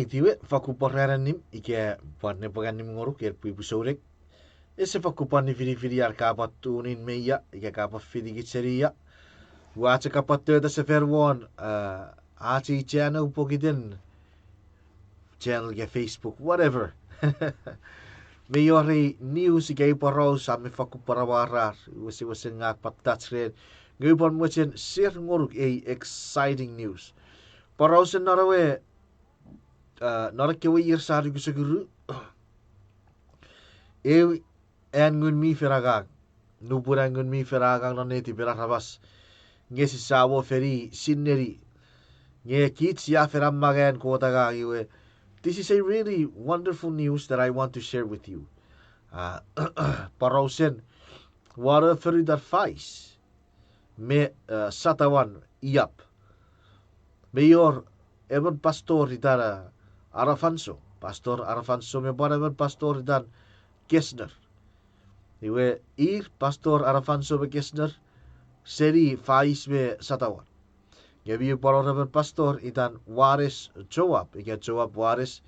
Alright, iwe whakuporaranim I ke pane paganim ngoruk er pui pusorek. Ese whakupani whiriwhiri ar kāpa tūnin meia I ke kāpa whirigitseria. Wāte kapa tēta se wherwān āti channel pokiten. Channel ke Facebook, whatever. Me ori news I ke parau sa me whakuparawarar. Wese ngāk patatsred. Ngupon mochen ser ngoruk exciting news. Parau se narawe nara kewe ir sari kusaguru. Ngun mi feragang. Nupura ngun mi feragang na neti berarabas. Nge si sawo feri sinneri. Nge kits ya ferammagan kotaga iwe. This is a really wonderful news that I want to share with you. Parausen wara feri dar Fais. Me Satawal iap. Mayor Evan Pastor itara Arafanso. Pastor Arafanso me para Evan Pastor itan Kessner. Iwe Pastor Arafanso be Kessner. Seri Fais be Satawal. Gabi para Evan Pastor itan Waris Joab. Ika Joab Waris.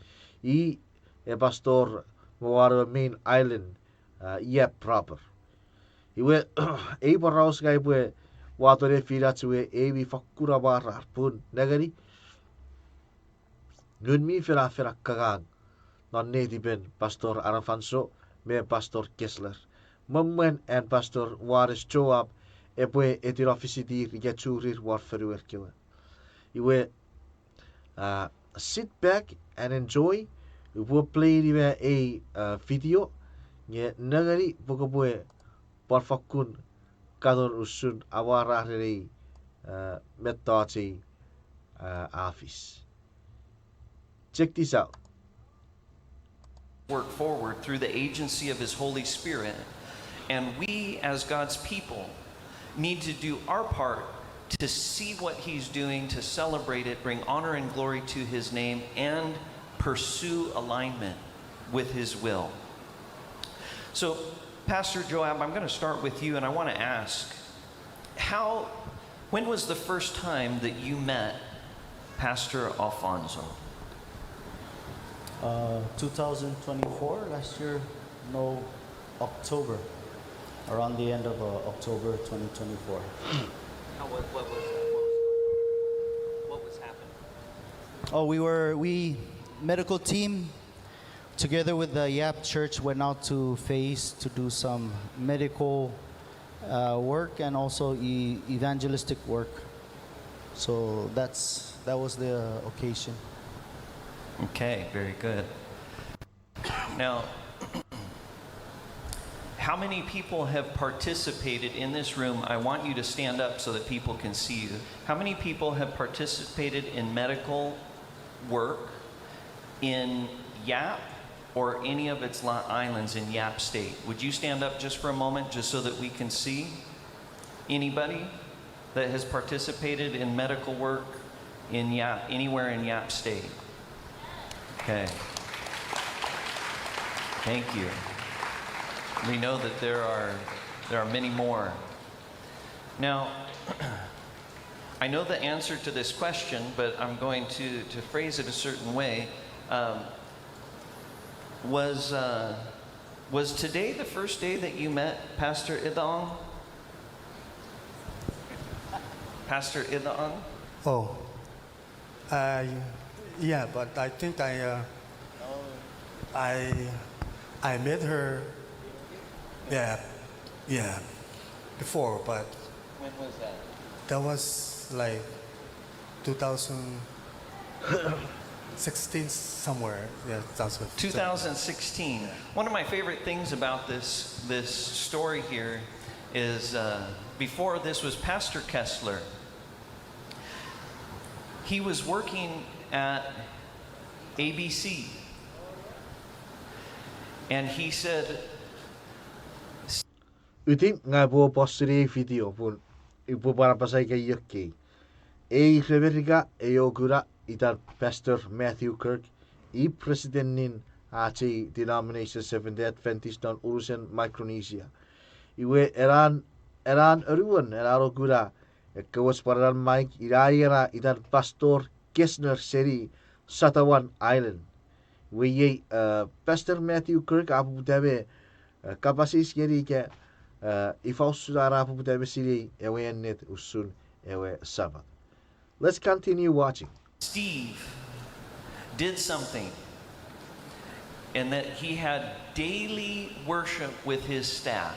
Pastor Mawara main island. Iap proper. Iwe paraus gai bue watore firatue ebi fakura barar pun nagari. Ngun mi fera kagang. Non neti ben Pastor Arafanso me Pastor Kessler. Mammen en Pastor Waris Joab epwe etir officitir getsurir war feruerkewe. Iwe sit back and enjoy. Iwe play iwe a video. Nge nagari bukabue parfakun kador usun awararei metati office. Check this out. Work forward through the agency of His Holy Spirit, and we as God's people need to do our part to see what He's doing, to celebrate it, bring honor and glory to His name, and pursue alignment with His will. So, Pastor Joab, I'm going to start with you, and I want to ask, when was the first time that you met Pastor Alfonso? 2024, last year, no, October, around the end of October 2024. What was happening? Oh, we medical team together with the YAP church went out to Fais to do some medical work and also evangelistic work. So that was the occasion. Okay, very good. Now, how many people have participated in this room? I want you to stand up so that people can see you. How many people have participated in medical work in Yap or any of its islands in Yap State? Would you stand up just for a moment just so that we can see? Anybody that has participated in medical work in Yap, anywhere in Yap State? Okay. Thank you. We know that there are many more. Now, I know the answer to this question, but I'm going to phrase it a certain way. Was today the first day that you met Pastor Idong? Pastor Idong? Oh, yeah, but I think I met her, yeah, before, but When was that? that was like 2016 somewhere. Yeah, that's what. 2016. One of my favorite things about this story here is before this was Pastor Kessler. He was working at ABC, and he said, Utim nga po posteri video pun ipo para pasay kay yoke. Reverika okura itar Pastor Matthew Kirk president nin denomination Seventh-day Adventist non urusan Micronesia. Iwe eran eruan okura kawas pararan Mike iraira itar Pastor Kessner seri Satawal Island. We Pastor Matthew Kirk Abu Dhabi kapasis geri ke ifausular Abu Dhabi City ewe net usun ewe Sabbath. Let's continue watching. Steve did something, and that he had daily worship with his staff.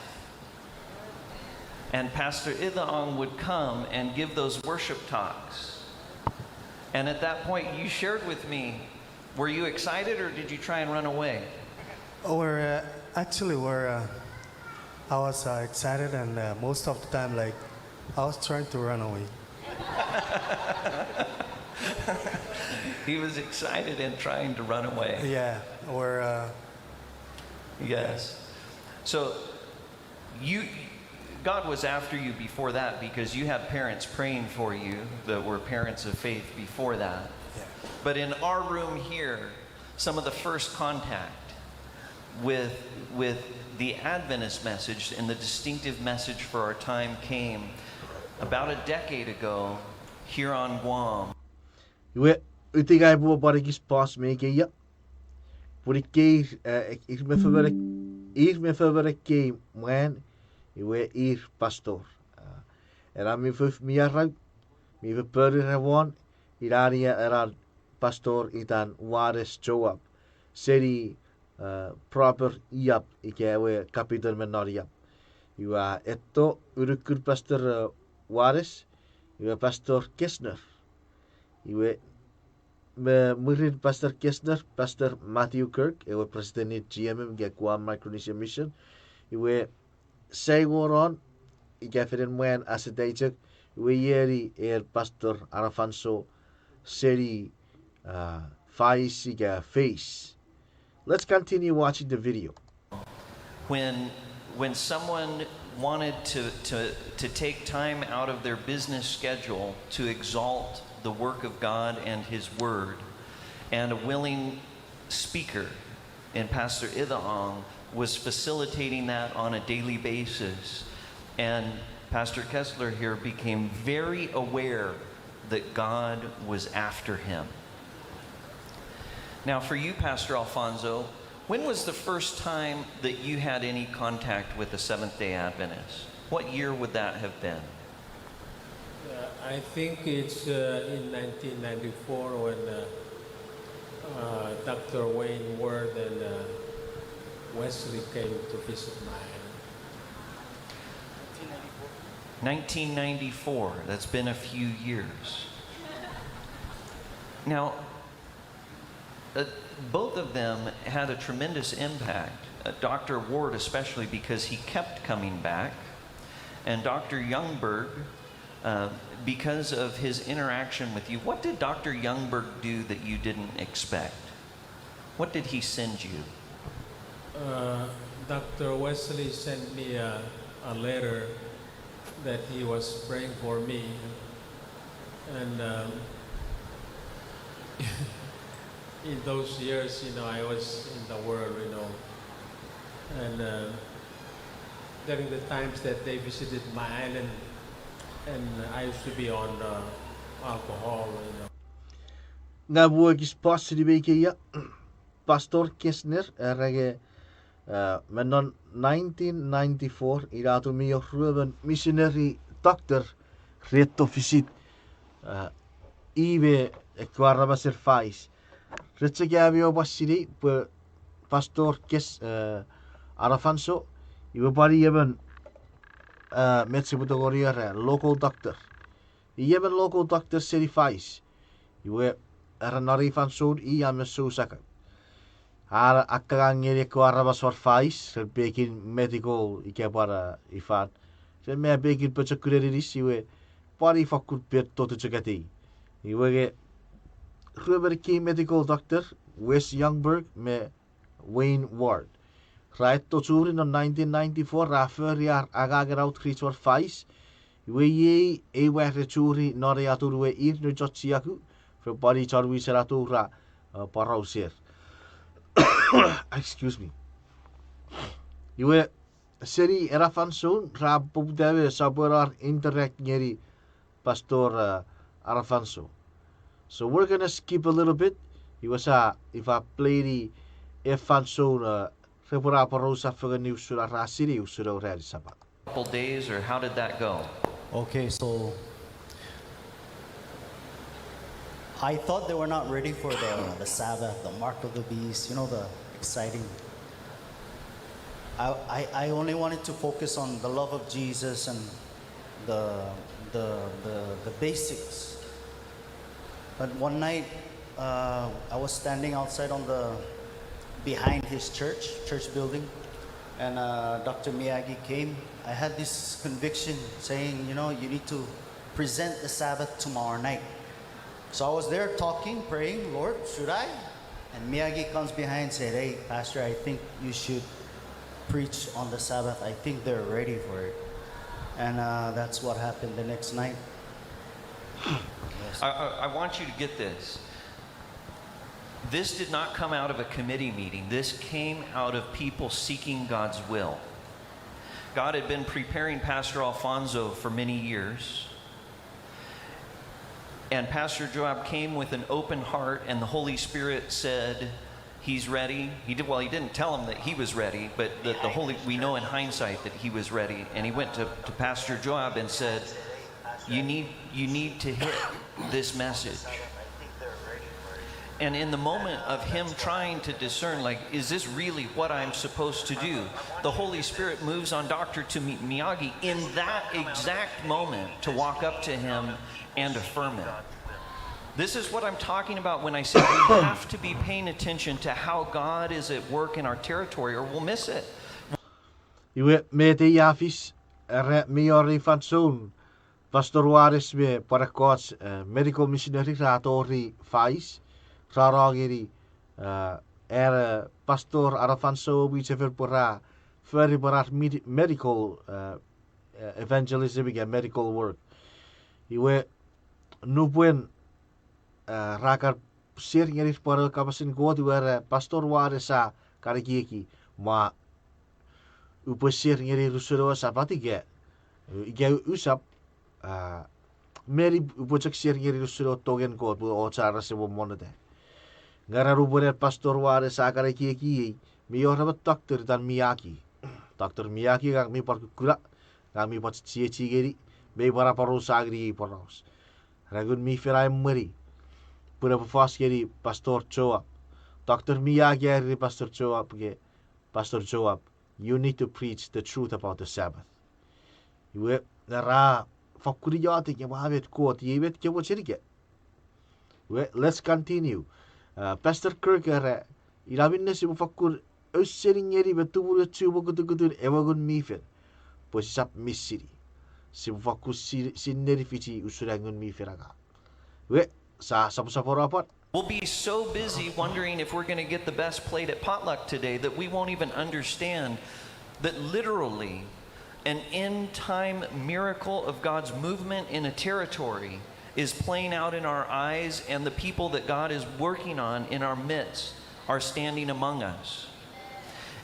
And Pastor Idaong would come and give those worship talks. And at that point, you shared with me, were you excited or did you try and run away? We're actually I was excited, and most of the time, like, I was trying to run away. He was excited and trying to run away. Yeah, Yes. So God was after you before that because you had parents praying for you that were parents of faith before that. yeah. But in our room here, some of the first contact with the Adventist message and the distinctive message for our time came about a decade ago here on Guam. We utigai bu barigis pas me ke ya. Purike ik me favore ke man iwe pastor. Era mi fuf mi arra mi ve purri rawon iraria era pastor itan wares joab. Seri proper iap ikewe capital menoria. Iwa etto urukur pastor wares iwe pastor Kessner. Iwe murid Pastor Kessner, Pastor Matthew Kirk, iwe president GMM ge Guam Micronesia Mission. Iwe say woron igaferen mwen asedaitek iwe yeri Pastor Arafanso seri Fais Fais. Let's continue watching the video. When someone wanted to take time out of their business schedule to exalt the work of God and His Word, and a willing speaker in Pastor Idaong was facilitating that on a daily basis, and Pastor Kessler here became very aware that God was after him. Now for you, Pastor Alfonso, when was the first time that you had any contact with the Seventh-day Adventists? What year would that have been? I think it's in 1994 when Dr. Wayne Ward and Wesley came to visit my island. 1994. That's been a few years. Now, both of them had a tremendous impact. Dr. Ward especially because he kept coming back, and Dr. Youngberg because of his interaction with you. What did Dr. Youngberg do that you didn't expect? What did he send you? Dr. Wesley sent me a letter that he was praying for me, and in those years, I was in the world, and during the times that they visited my island, and I used to be on alcohol, Nga buagis pasri bekeya Pastor Kessner rage menon 1994 iratu mi ruben missionary doctor retto visit ibe ekwarra baser Fais. Retse gavio basiri Pastor Arafanso ibe bari yeben Metsibutogoria local doctor. Yeben local doctor seri Fais. Iwe ranari fansod I amesu saka. Ara akangere ko arabas for Fais, bekin medical ikebara ifan. Sen me bekin pachakuriris iwe pari fakut petto to chakati. Iwe Ruber key medical doctor Wes Youngberg me Wayne Ward. Right to tour in 1994 raffer agageraut creature Fais. We a were churi noriaturwe ir jotsiaku for body charwi seratura parauser. Excuse me. You were seri Arafanso rab poputave saborar interact ngeri Pastor Arafanso. So we're gonna skip a little bit Iwasa ifa play efan so repora parosa fagani usura rasiri usura ore Sabbath. Couple days, or how did that go? Okay, so I thought they were not ready for the Sabbath, the mark of the beast, the exciting. I only wanted to focus on the love of Jesus and the basics. But one night, I was standing outside behind his church building, and Dr. Miyagi came. I had this conviction saying, you need to present the Sabbath tomorrow night. So I was there talking, praying, Lord, should I? And Miyagi comes behind and said, hey, Pastor, I think you should preach on the Sabbath. I think they're ready for it. And that's what happened the next night. Yes. I want you to get this. This did not come out of a committee meeting. This came out of people seeking God's will. God had been preparing Pastor Alfonso for many years. And Pastor Joab came with an open heart, and the Holy Spirit said, he's ready. He didn't tell him that he was ready, but we know in hindsight that he was ready. And he went to Pastor Joab and said, you need to hit this message. And in the moment of him trying to discern, is this really what I'm supposed to do? The Holy Spirit moves on Dr. Miyagi in that exact moment to walk up to him and affirm it. This is what I'm talking about when I say we have to be paying attention to how God is at work in our territory, or we'll miss it. Iwe me te iafis me ori fansoon Pastor Waris me para coach medical missionary ratori Fais rarongiri Pastor Arafanso we sever pora very barat medical evangelism and medical work. Iwe nubuen rakar sharing ngeri para kapasin ko di Pastor Warisa kariki ma upasir ngeri rusuro sapati ge usap meri upacak share ngeri rusuro togen ko bu ochara se bo monade ngara rubure Pastor Warisa kariki mi ora doctor dan Miyaki Dr. Miyaki kag mi par kura kami pat cie geri be para paros agri paros ragun mi ferai meri pura fas geri Pastor Joab Dr. Miyagi geri Pastor Joab ge Pastor Joab you need to preach the truth about the Sabbath. Iwe nara fakuri jati ke mahavet ko tiwet ke bo chirike. Let's continue. Pastor Kirk ilabin na si fakur usering ngeri betu chubo kutu ewagun mifen. Posisap misiri. Si fakur sineri fici usurangun miferaga. Sa rapat. We'll be so busy wondering if we're going to get the best plate at potluck today that we won't even understand that literally an end-time miracle of God's movement in a territory is playing out in our eyes, and the people that God is working on in our midst are standing among us.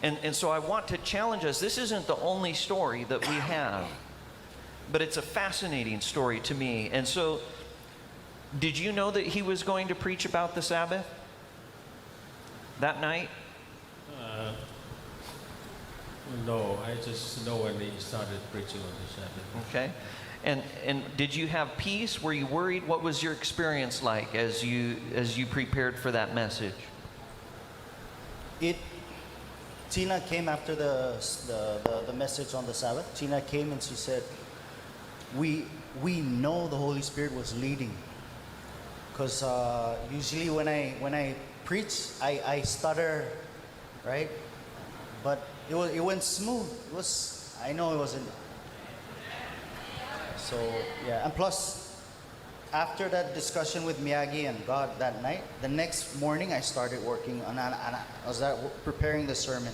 And so I want to challenge us. This isn't the only story that we have, but it's a fascinating story to me. And so, did you know that he was going to preach about the Sabbath that night? No, I just know when he started preaching on the Sabbath. Okay. And did you have peace? Were you worried? What was your experience like as you prepared for that message? Tina came after the message on the Sabbath. Tina came and she said, we know the Holy Spirit was leading. Because usually when I preach, I stutter, right? But it went smooth. I know it wasn't. So yeah, and plus, after that discussion with Miyagi and God that night, the next morning I started working on, and I was preparing the sermon,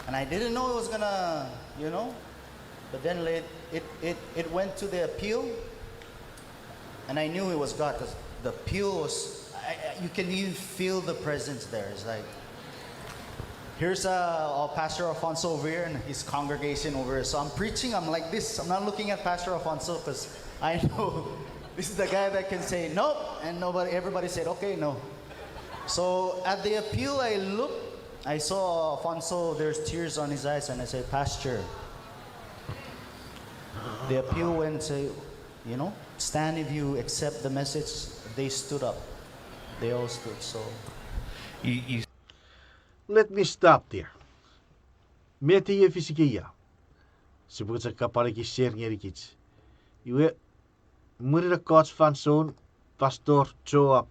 and I didn't know it was gonna, but then it went to the appeal, and I knew it was God because the appeal was, you can even feel the presence there. It's like, here's Pastor Alfonso over here and his congregation over here. So I'm preaching, I'm like this. I'm not looking at Pastor Alfonso because I know this is the guy that can say nope, and everybody said okay, no. So at the appeal, I saw Alfonso, there's tears on his eyes, and I said, Pastor, the appeal went to, stand if you accept the message. They stood up. They all stood. So You Let me stop there. Meti e fisikia. Sebuta kapare ki ser ngerikits. Iwe muri de kots van zo'n pastor Joab.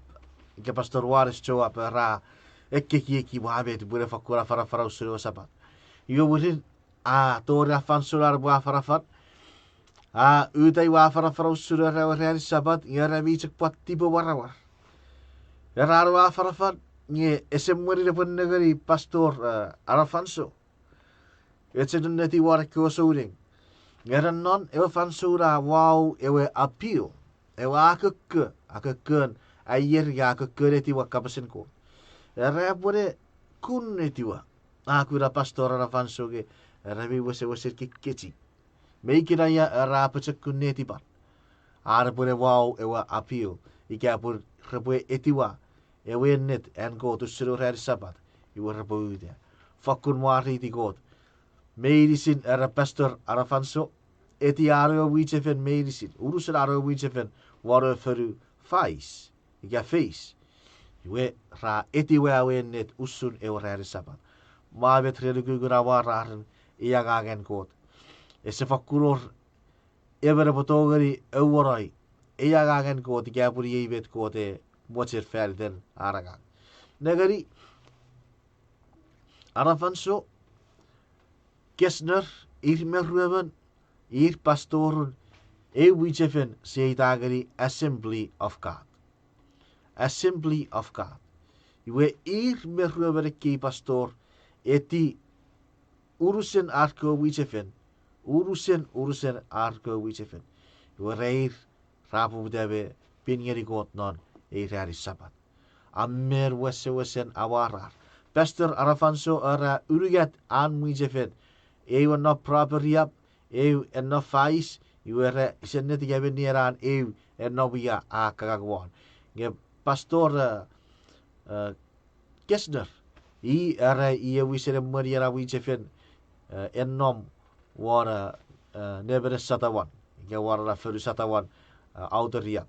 Ike pastor Waris Joab ra. Ekki ki wabe te bure fakura fara usuri Sabbath. Iwe wurin tori van zo'n ar bua farafat. Utai wa fara usuri ra Sabbath. Ia ra mi cek pat tipe warawar. Ra wa farafat. Nye esem muri de pun negeri pastor Arafanso. Etse dun neti warak ko souring. Ngaran non ewe fansura wow ewe appeal. Ewe akeke ayer ya akeke neti wa kapasin ko. Era pore kun neti wa. Aku ra pastor Arafanso ge rabi wese kiki. Meikira ya ra pecek kun neti par. Ara pore wow ewe appeal. Ika pur repue etiwa. Ewe net en go to suru hari Sabbath. Iwa repue dia. Fakun wari di god. Medicine era pastor Arafanso. Eti aro wichefen medicine. Urus aro wichefen waro feru Fais. Ika Fais. Iwe ra eti we awe net usun ewa hari Sabbath. Maabet religugura wararen iagagen god. Ese fakuror evere potogari ewarai. Iagagen god ika puri eibet god e mocher felden aragang. Negari Arafanso Kesner, merrueven, pastoren, wichefen seitageri Assembly of God. Assembly of God. Iwe merrueven ki pastor, eti urusen arko wichefen, urusen arko wichefen. Iwe reir, rapu budebe, pingeri got non, rari Sabbath. Ammer wesen awarar. Pastor Arafanso era urugat an wichefen, ew no proper yap, ew en no Fais, you were senet gaben nieran ew en no via a kagwan. Ge pastor Kesner, era we said Maria wichefen en nom war never Satawal. Ge war la fer Satawal outer yap.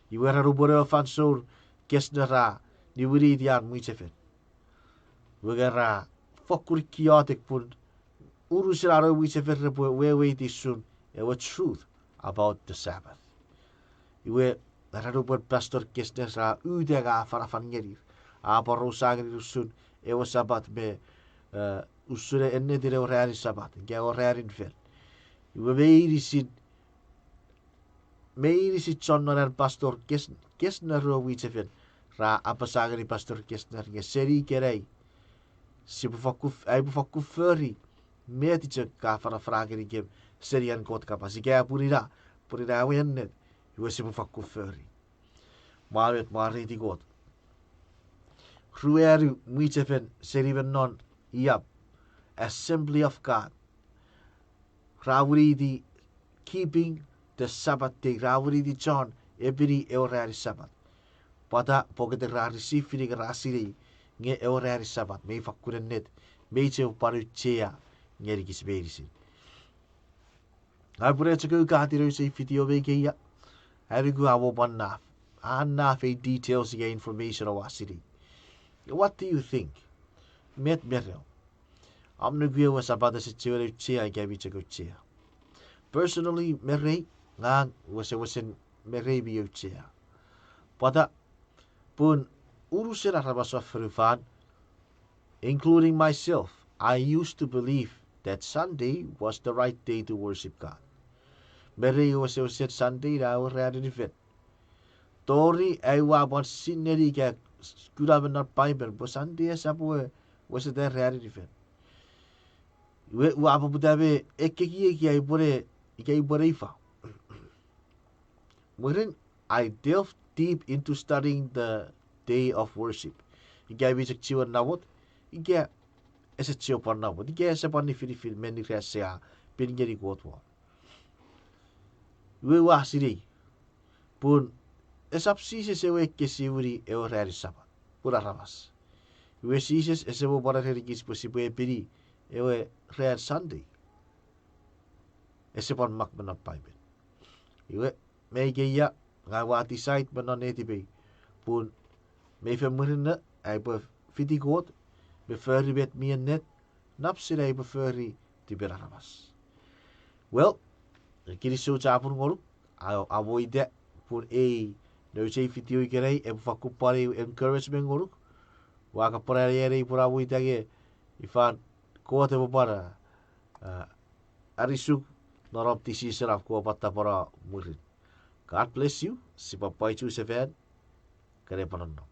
You were a rubber fan so Kesnera, ni wuri dian wichefen. We gara fokur chaotic pun. Urusiraro wichefer we soon ewa truth about the Sabbath. Iwe nararubot pastor Kesnes ra udega farafan ngerir. Aparo sagri usun ewa Sabbath be usure enne dire orari Sabbath. Ge orarin fel. Iwe meirisit sonnoran pastor Kesner ro wichefer ra apa sagri pastor Kesner ge seri kerei. Ai bufakku furry. Meetiche ka farafrageri gem serian kot kapasi kaya purira wennet yuesi bufakku furry. Maret mariti god. Rueru michefen seriven non yap. Assembly of God. Rawridi keeping the Sabbath day. Rawridi John ebiri eurari Sabbath. Pada pokete rari sifiri rasiri nge eurari Sabbath. Mei fakkuren net. Meiche paru chea. Ngeri ki sberisi. Ai pure tsuku ka hatiro se video vekeia. Ai gu awo banna. Anna fe details ge information o wasiri. What do you think? Met merel. Amnu gu was about the situation chia gabi tsuku chia. Personally, merei ngang wasen merei bi chia. Pada pun urusan arabaso frufan, including myself, I used to believe that Sunday was the right day to worship God. Merei was said Sunday na orari event. Tori ai wa bon sineri ka skuraben not Bible, but Sunday sabu was the rari event. We wa abu dabe ekeki ai bore ifa. When I delved deep into studying the day of worship, Ika bi chak chiwan nawot, Ika ese chiw par nawot, Ika ese par ni fil meni kaya pinggiri kuatwa. We wasiri pun esap si se sewe kesiwiri eorari Sabbath. pura ramas. Iwe sises ese bo para herikis posible piri ewe red Sunday. Ese pon mak menapai ben. Iwe me geya ngawati site benoneti be pun me femurina ai po fiti god be furry bet me net napsira ai po furry ti beraramas. Well, kiri so chapun ngolu avoid pun no sei fiti o kerei e faku pare encouragement ngolu wa ka pare ere pura avoid ge ifan ko te para arisuk norop tisi serap ko patta para murid. God bless you. Si papai chu seven kare panono.